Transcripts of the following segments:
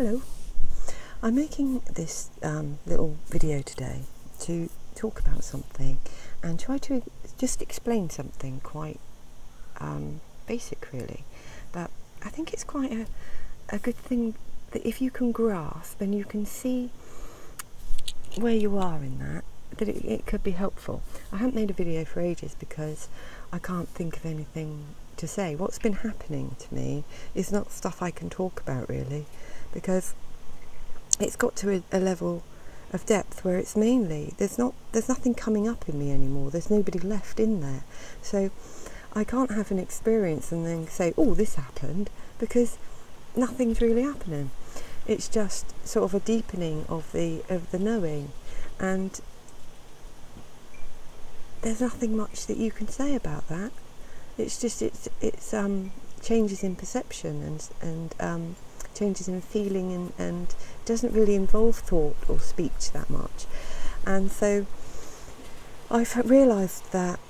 Hello, I'm making this little video today to talk about something and try to just explain something quite basic really, but I think it's quite a good thing that if you can grasp and you can see where you are in that it could be helpful. I haven't made a video for ages because I can't think of anything to say. What's been happening to me is not stuff I can talk about really, because it's got to a level of depth where it's mainly there's nothing coming up in me anymore. There's nobody left in there, so I can't have an experience and then say, oh, this happened, because nothing's really happening. It's just sort of a deepening of the knowing, and there's nothing much that you can say about that. It's just it's changes in perception and changes in feeling, and doesn't really involve thought or speech that much. And so I've realised that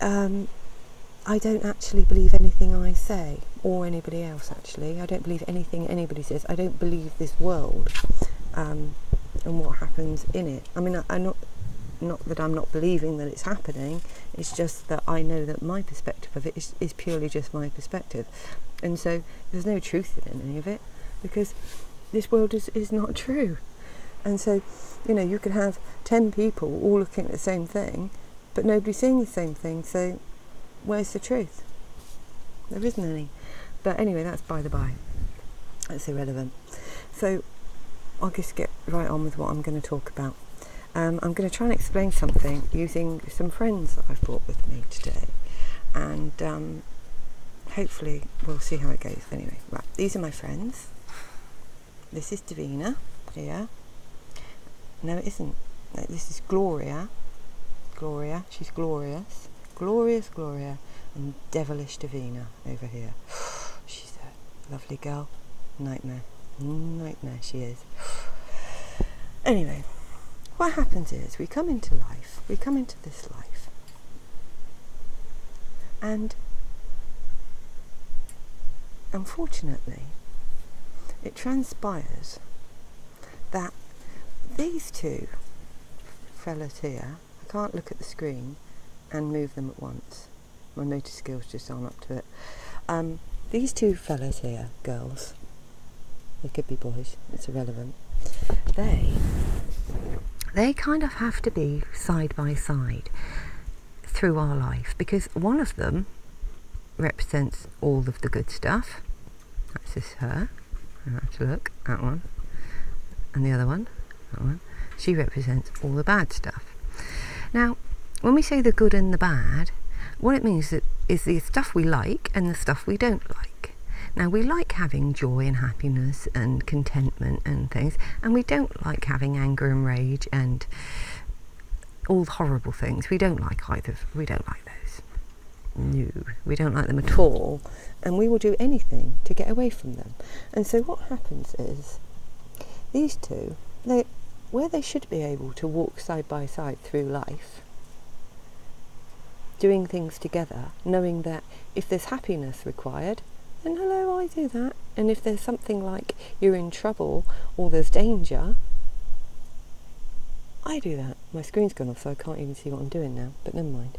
I don't actually believe anything I say, or anybody else actually. I don't believe anything anybody says. I don't believe this world and what happens in it. I mean, I'm not that I'm not believing that it's happening, it's just that I know that my perspective of it is purely just my perspective. And so there's no truth in any of it, because this world is not true. And so, you could have 10 people all looking at the same thing, but nobody seeing the same thing, so where's the truth? There isn't any. But anyway, that's by the by. That's irrelevant. So I'll just get right on with what I'm going to talk about. I'm going to try and explain something using some friends that I've brought with me today, and hopefully we'll see how it goes. Anyway, right, these are my friends. This is Devina here. No, it isn't. No, this is Gloria. She's glorious. Gloria, and devilish Devina over here. She's a lovely girl. Nightmare she is. Anyway, what happens is we come into this life, and unfortunately it transpires that these two fellas here, I can't look at the screen and move them at once, my motor skills just aren't up to it. These two fellas here, girls, they could be boys, it's irrelevant, they kind of have to be side by side through our life, because one of them represents all of the good stuff. That's just her. I have to look, that one. And the other one, that one. She represents all the bad stuff. Now, when we say the good and the bad, what it means is the stuff we like and the stuff we don't like. Now, we like having joy and happiness and contentment and things, and we don't like having anger and rage and all the horrible things. We don't like either. We don't like those. No, we don't like them at all, and we will do anything to get away from them. And so what happens is these two, where they should be able to walk side by side through life, doing things together, knowing that if there's happiness required, then hello, I do that. And if there's something like you're in trouble or there's danger, I do that. My screen's gone off, so I can't even see what I'm doing now, but never mind.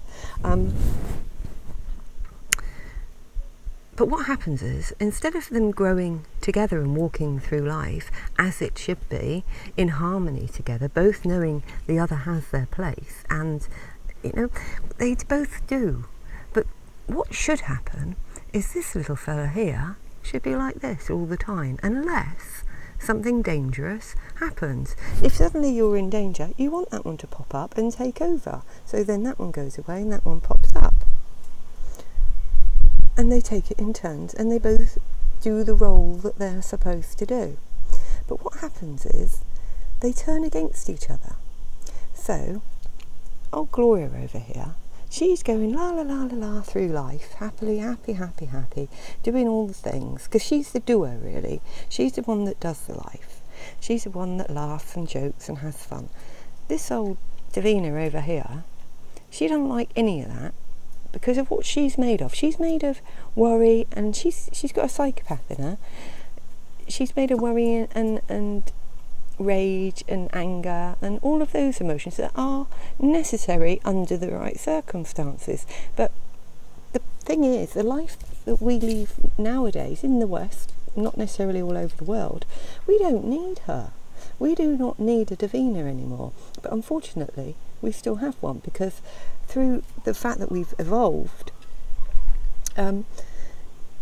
But what happens is, instead of them growing together and walking through life as it should be, in harmony together, both knowing the other has their place, and they both do. But what should happen is this little fella here should be like this all the time, unless something dangerous happens. If suddenly you're in danger, you want that one to pop up and take over. So then that one goes away and that one pops up. And they take it in turns, and they both do the role that they're supposed to do. But what happens is they turn against each other. So, old Gloria over here, she's going la la la la la through life, happily, happy, doing all the things, because she's the doer really. She's the one that does the life. She's the one that laughs and jokes and has fun. This old Devina over here, she doesn't like any of that, because of what she's made of. She's made of worry, and she's got a psychopath in her. she's made of worry and rage and anger and all of those emotions that are necessary under the right circumstances. But the thing is, the life that we live nowadays in the West, not necessarily all over the world, we don't need her. We do not need a Davina anymore. But unfortunately, we still have one, because through the fact that we've evolved,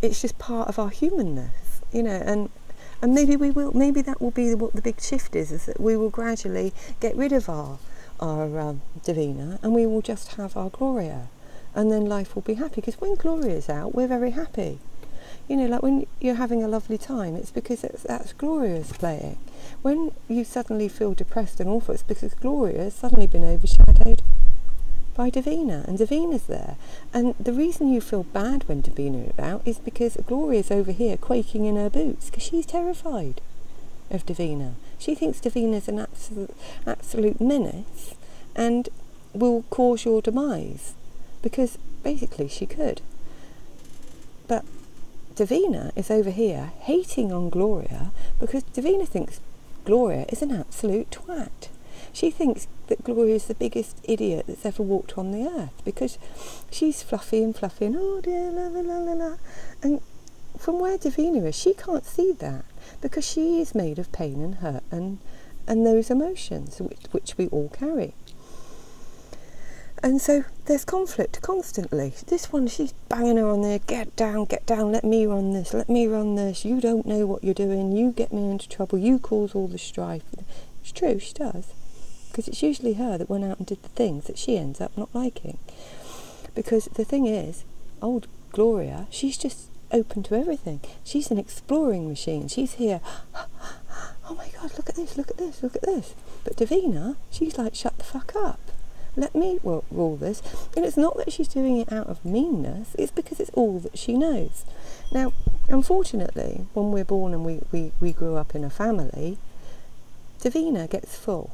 it's just part of our humanness, and maybe maybe that will be what the big shift is that we will gradually get rid of our Devina, and we will just have our Gloria, and then life will be happy. Because when Gloria's out, we're very happy. Like when you're having a lovely time, it's because that's Gloria's playing. When you suddenly feel depressed and awful, it's because Gloria's suddenly been overshadowed by Devina, and Davina's there. And the reason you feel bad when Davina is out is because Gloria's over here quaking in her boots, because she's terrified of Davina. She thinks Davina's an absolute menace and will cause your demise, because basically she could. But Devina is over here hating on Gloria because Devina thinks Gloria is an absolute twat. She thinks that Gloria is the biggest idiot that's ever walked on the earth, because she's fluffy and oh dear, la la la la la. And from where Devina is, she can't see that, because she is made of pain and hurt and those emotions which we all carry. And so there's conflict constantly. This one, she's banging her on there, get down, let me run this, you don't know what you're doing, you get me into trouble, you cause all the strife. It's true, she does, because it's usually her that went out and did the things that she ends up not liking. Because the thing is, old Gloria, she's just open to everything. She's an exploring machine. She's here, oh my God, look at this. But Davina, she's like, shut the fuck up. Let me rule this. And it's not that she's doing it out of meanness, it's because it's all that she knows. Now, unfortunately, when we're born and we grew up in a family, Davina gets full.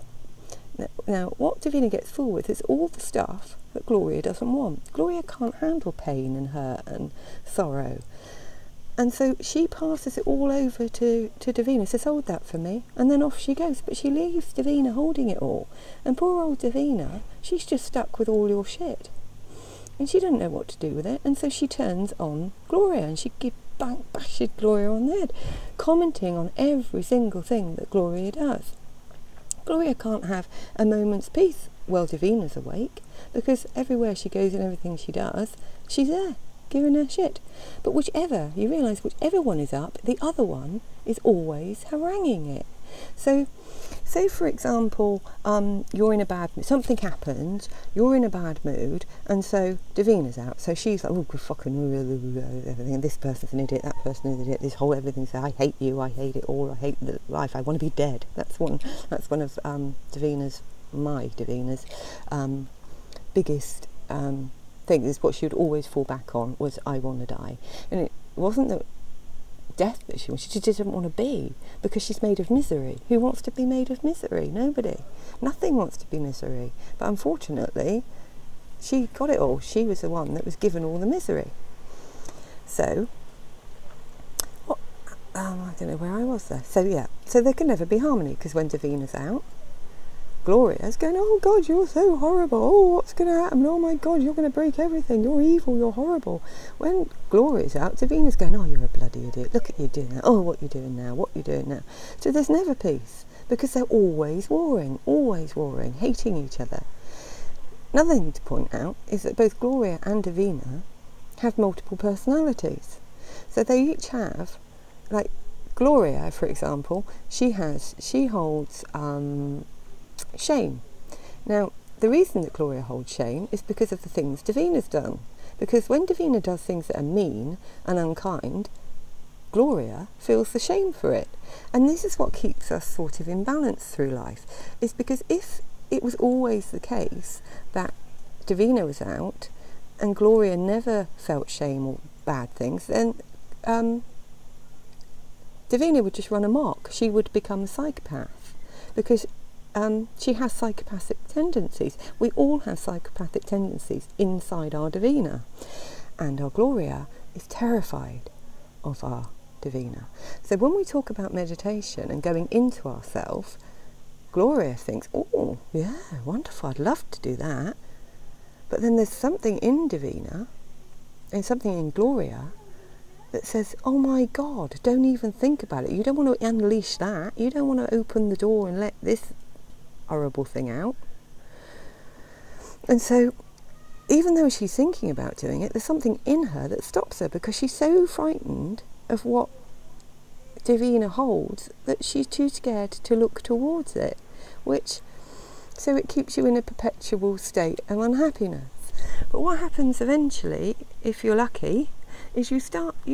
Now, what Devina gets full with is all the stuff that Gloria doesn't want. Gloria can't handle pain and hurt and sorrow. And so she passes it all over to Devina, says, hold that for me, and then off she goes. But she leaves Devina holding it all. And poor old Devina, she's just stuck with all your shit. And she doesn't know what to do with it. And so she turns on Gloria, and she bashes Gloria on the head, commenting on every single thing that Gloria does. Gloria can't have a moment's peace while Davina's awake, because everywhere she goes and everything she does, she's there, giving her shit. But whichever one is up, the other one is always haranguing it. So, say for example, you're in a bad mood, something happens, you're in a bad mood, and so Davina's out, so she's like, oh, fucking everything, this person's an idiot, that person's an idiot, this whole everything's, I hate you, I hate it all, I hate the life, I want to be dead. That's one of Davina's biggest thing, is what she would always fall back on, was I want to die. And it wasn't that death that she just didn't want to be, because she's made of misery. Who wants to be made of misery? Nobody. Nothing wants to be misery. But unfortunately, she got it all. She was the one that was given all the misery. So, I don't know where I was there. So yeah, so there can never be harmony, because when Davina's out, Gloria's going, oh God, you're so horrible, oh, what's going to happen, oh my God, you're going to break everything, you're evil, you're horrible. When Gloria's out, Davina's going, oh, you're a bloody idiot, look at you doing that, oh, what you doing now. So there's never peace, because they're always warring, hating each other. Another thing to point out is that both Gloria and Davina have multiple personalities. So they each have, like Gloria, for example, she holds shame. Now, the reason that Gloria holds shame is because of the things Davina's done. Because when Davina does things that are mean and unkind, Gloria feels the shame for it. And this is what keeps us sort of in balance through life, is because if it was always the case that Davina was out and Gloria never felt shame or bad things, then Davina would just run amok. She would become a psychopath, because she has psychopathic tendencies. We all have psychopathic tendencies inside our Davina. And our Gloria is terrified of our Davina. So when we talk about meditation and going into ourselves, Gloria thinks, oh, yeah, wonderful, I'd love to do that. But then there's something in Davina and something in Gloria that says, oh my God, don't even think about it. You don't want to unleash that. You don't want to open the door and let this horrible thing out. And so even though she's thinking about doing it, there's something in her that stops her because she's so frightened of what Devina holds that she's too scared to look towards it, so it keeps you in a perpetual state of unhappiness. But what happens eventually, if you're lucky, is you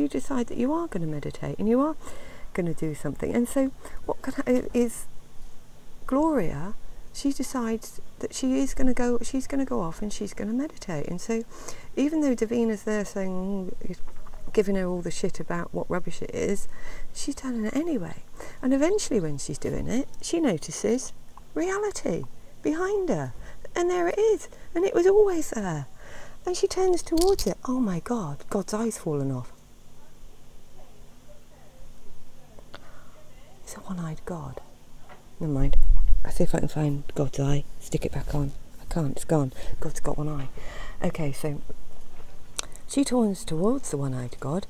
decide that you are going to meditate and you are going to do something. And so what is Gloria, she decides that she's going to go off and she's going to meditate. And so even though Davina's there saying, giving her all the shit about what rubbish it is, she's done it anyway. And eventually when she's doing it, she notices reality behind her. And there it is. And it was always there. And she turns towards it. Oh my God, God's eye's fallen off. It's a one-eyed God. Never mind. I'll see if I can find God's eye. Stick it back on. I can't, it's gone. God's got one eye. Okay, so she turns towards the one-eyed God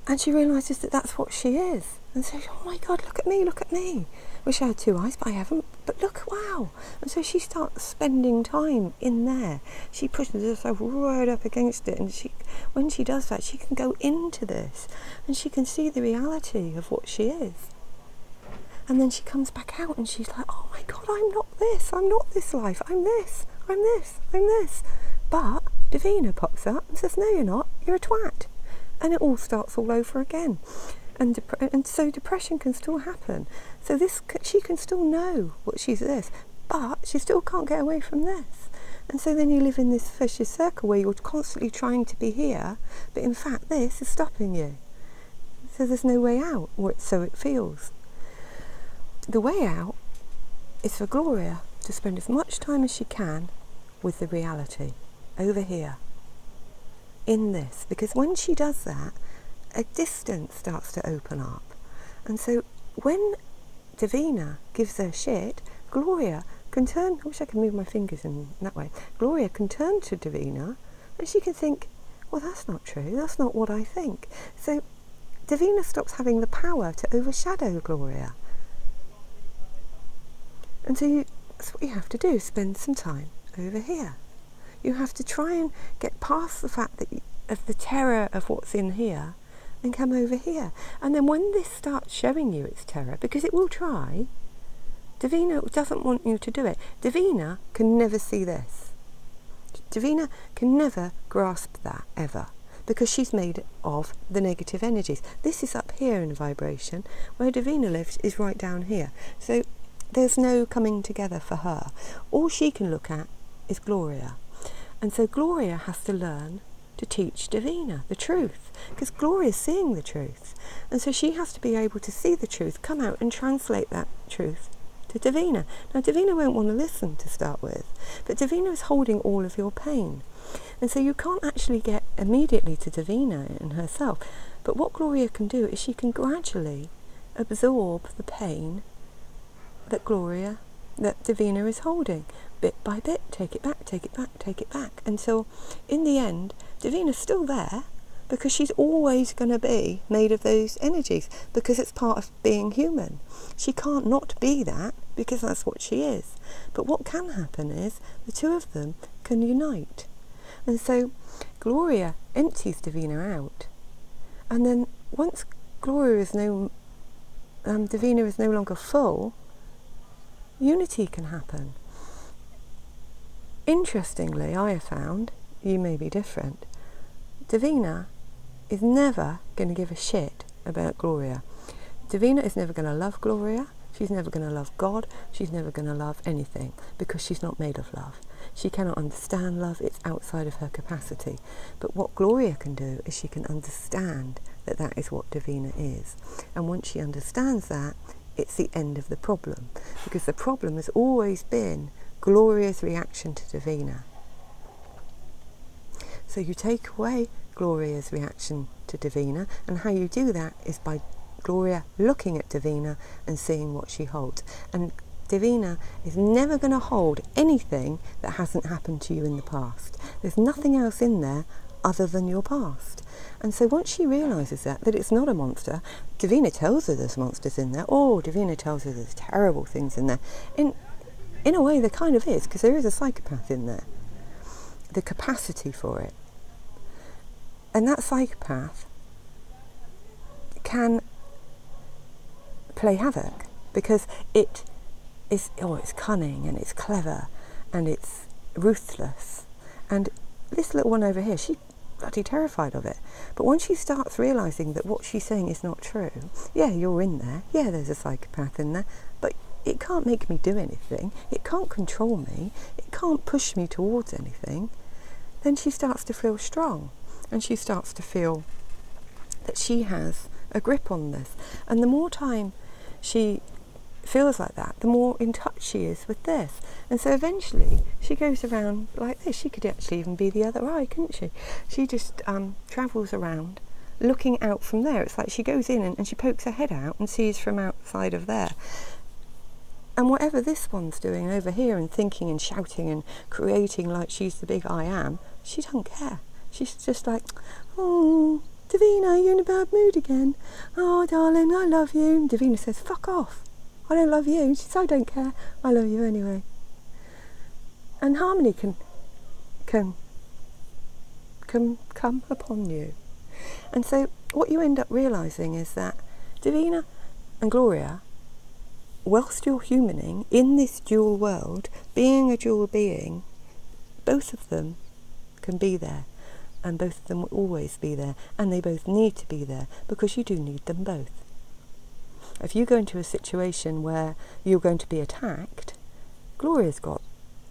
and she realises that that's what she is. And so, oh my God, look at me. Wish I had two eyes, but I haven't. But look, wow. And so she starts spending time in there. She pushes herself right up against it. And when she does that, she can go into this. And she can see the reality of what she is. And then she comes back out and she's like, oh my God, I'm not this. I'm not this life. I'm this. I'm this. I'm this. But Devina pops up and says, no, you're not. You're a twat. And it all starts all over again. And so depression can still happen. So she can still know what she's this, but she still can't get away from this. And so then you live in this vicious circle where you're constantly trying to be here, but in fact this is stopping you. So there's no way out, or so it feels. The way out is for Gloria to spend as much time as she can with the reality over here, in this. Because when she does that, a distance starts to open up. And so when Devina gives her shit, Gloria can turn, I wish I could move my fingers in that way, Gloria can turn to Devina and she can think, well, that's not true, that's not what I think. So Devina stops having the power to overshadow Gloria. And so that's what you have to do, spend some time over here. You have to try and get past the fact of the terror of what's in here and come over here. And then when this starts showing you its terror, because it will try, Devina doesn't want you to do it. Devina can never see this. Devina can never grasp that, ever, because she's made of the negative energies. This is up here in vibration. Where Devina lives is right down here. So there's no coming together for her. All she can look at is Gloria. And so Gloria has to learn to teach Devina the truth, because Gloria's seeing the truth. And so she has to be able to see the truth, come out and translate that truth to Devina. Now Devina won't want to listen to start with, but Devina is holding all of your pain. And so you can't actually get immediately to Devina in herself. But what Gloria can do is she can gradually absorb the pain that Devina is holding, bit by bit, take it back, take it back, take it back, until in the end Devina's still there, because she's always going to be made of those energies, because it's part of being human. She can't not be that, because that's what she is. But what can happen is the two of them can unite. And so Gloria empties Devina out, and then once Devina is no longer full, unity can happen. Interestingly, I have found, you may be different, Devina is never going to give a shit about Gloria. Devina is never going to love Gloria. She's never going to love God. She's never going to love anything, because she's not made of love. She cannot understand love. It's outside of her capacity. But what Gloria can do is she can understand that that is what Devina is. And once she understands that, it's the end of the problem, because the problem has always been Gloria's reaction to Devina. So you take away Gloria's reaction to to Davina, and how you do that is by Gloria looking at Davina and seeing what she holds. And Devina is never going to hold anything that hasn't happened to you in the past. There's nothing else in there other than your past. And so once she realises that it's not a monster, Davina tells her there's monsters in there. Oh, Davina tells her there's terrible things in there. In a way, there kind of is, because there is a psychopath in there. The capacity for it. And that psychopath can play havoc, because it's cunning and it's clever and it's ruthless. And this little one over here, she's bloody terrified of it. But once she starts realising that what she's saying is not true, yeah, you're in there, yeah, there's a psychopath in there, but it can't make me do anything, it can't control me, it can't push me towards anything, then she starts to feel strong, and she starts to feel that she has a grip on this. And the more time she feels like that, the more in touch she is with this. And so eventually she goes around like this. She could actually even be the other eye, couldn't she? She just travels around looking out from there. It's like she goes in and she pokes her head out and sees from outside of there. And whatever this one's doing over here and thinking and shouting and creating like she's the big I am, she don't care. She's just like, oh, Devina, you're in a bad mood again. Oh, darling, I love you. And Devina says, fuck off. I don't love you. She says, I don't care. I love you anyway. And harmony can come upon you. And so what you end up realising is that Devina and Gloria, whilst you're humaning in this dual world, being a dual being, both of them can be there. And both of them will always be there. And they both need to be there, because you do need them both. If you go into a situation where you're going to be attacked, Gloria's got,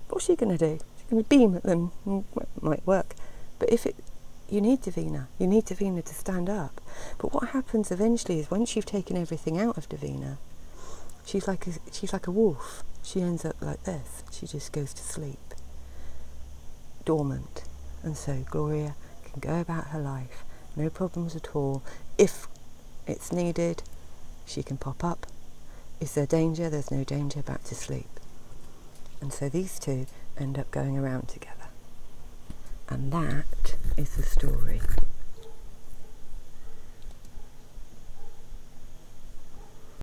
what's she going to do? She's going to beam at them. It might work. But you need Davina. You need Davina to stand up. But what happens eventually is, once you've taken everything out of Davina, she's like a wolf. She ends up like this. She just goes to sleep, dormant. And so Gloria can go about her life, no problems at all. If it's needed, she can pop up. Is there danger? There's no danger, back to sleep. And so these two end up going around together. And that is the story.